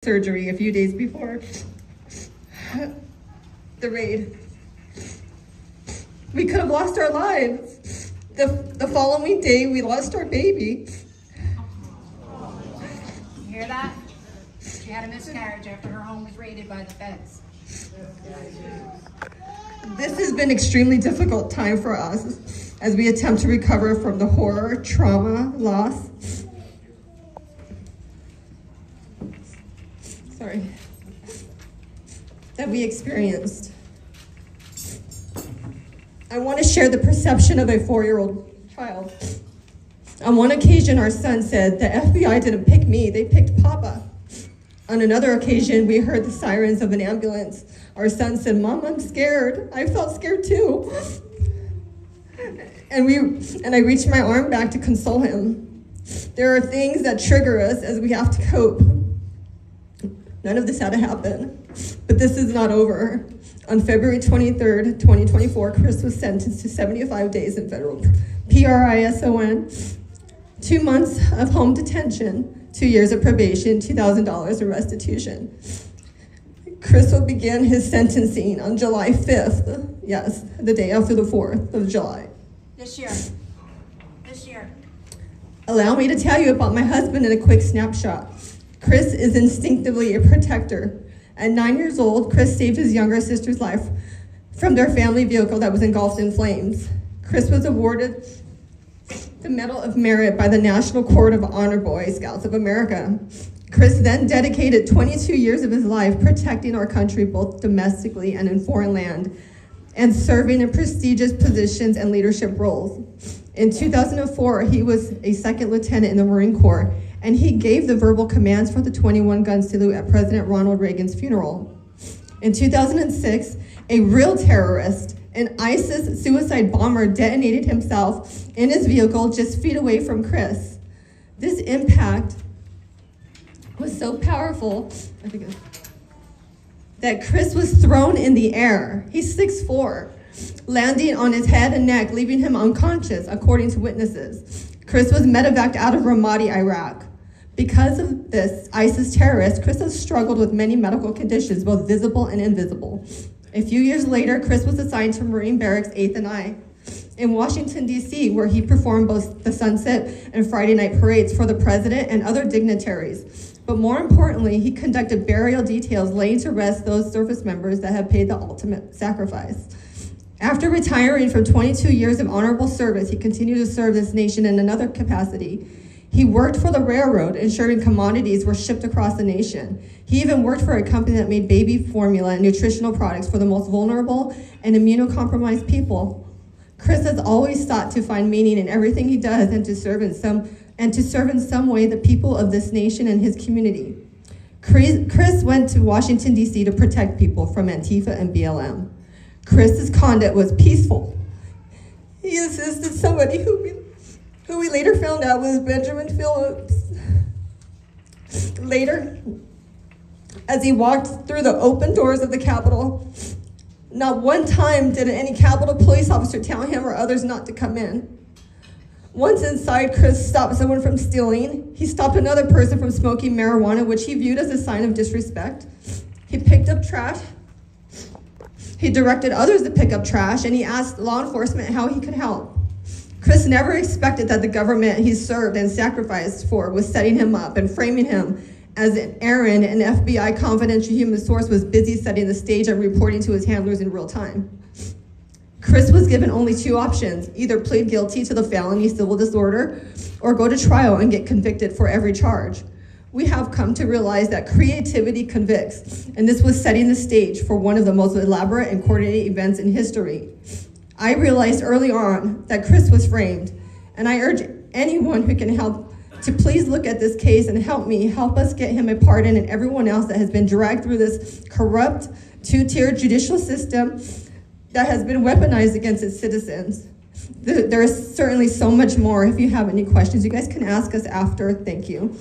surgery a few days before the raid. We could have lost our lives. The following day, we lost our baby. You hear that? She had a miscarriage after her home was raided by the feds. This has been an extremely difficult time for us as we attempt to recover from the horror, trauma, loss. That we experienced. I want to share the perception of a 4-year-old child. On one occasion, our son said, "The FBI didn't pick me, they picked Papa." On another occasion, we heard the sirens of an ambulance. Our son said, "Mom, I'm scared. I felt scared too." And I reached my arm back to console him. There are things that trigger us as we have to cope. None of this had to happen, but this is not over. On February 23rd, 2024, Chris was sentenced to 75 days in federal PRISON, 2 months of home detention, 2 years of probation, $2,000 of restitution. Chris will begin his sentencing on July 5th, yes, the day after the 4th of July. This year. Allow me to tell you about my husband in a quick snapshot. Chris is instinctively a protector. At 9 years old, Chris saved his younger sister's life from their family vehicle that was engulfed in flames. Chris was awarded the Medal of Merit by the National Court of Honor Boy Scouts of America. Chris then dedicated 22 years of his life protecting our country both domestically and in foreign land, and serving in prestigious positions and leadership roles. In 2004, he was a second lieutenant in the Marine Corps, and he gave the verbal commands for the 21-gun salute at President Ronald Reagan's funeral. In 2006, a real terrorist, an ISIS suicide bomber, detonated himself in his vehicle just feet away from Chris. This impact was so powerful, that Chris was thrown in the air. He's 6'4", landing on his head and neck, leaving him unconscious, according to witnesses. Chris was medevaced out of Ramadi, Iraq. Because of this ISIS terrorist, Chris has struggled with many medical conditions, both visible and invisible. A few years later, Chris was assigned to Marine Barracks 8th and I in Washington, D.C., where he performed both the sunset and Friday night parades for the president and other dignitaries. But more importantly, he conducted burial details laying to rest those service members that had paid the ultimate sacrifice. After retiring from 22 years of honorable service, he continued to serve this nation in another capacity. He worked for the railroad, ensuring commodities were shipped across the nation. He even worked for a company that made baby formula and nutritional products for the most vulnerable and immunocompromised people. Chris has always sought to find meaning in everything he does and to serve in some way the people of this nation and his community. Chris went to Washington, D.C. to protect people from Antifa and BLM. Chris's conduct was peaceful. He assisted somebody who we later found out was Benjamin Phillips. Later, as he walked through the open doors of the Capitol, not one time did any Capitol police officer tell him or others not to come in. Once inside, Chris stopped someone from stealing. He stopped another person from smoking marijuana, which he viewed as a sign of disrespect. He picked up trash. He directed others to pick up trash, and he asked law enforcement how he could help. Chris never expected that the government he served and sacrificed for was setting him up and framing him as Aaron, an FBI confidential human source, was busy setting the stage and reporting to his handlers in real time. Chris was given only 2 options: either plead guilty to the felony civil disorder or go to trial and get convicted for every charge. We have come to realize that creativity convicts, and this was setting the stage for one of the most elaborate and coordinated events in history. I realized early on that Chris was framed, and I urge anyone who can help to please look at this case and help us get him a pardon, and everyone else that has been dragged through this corrupt, 2-tier judicial system that has been weaponized against its citizens. There is certainly so much more. If you have any questions, you guys can ask us after. Thank you.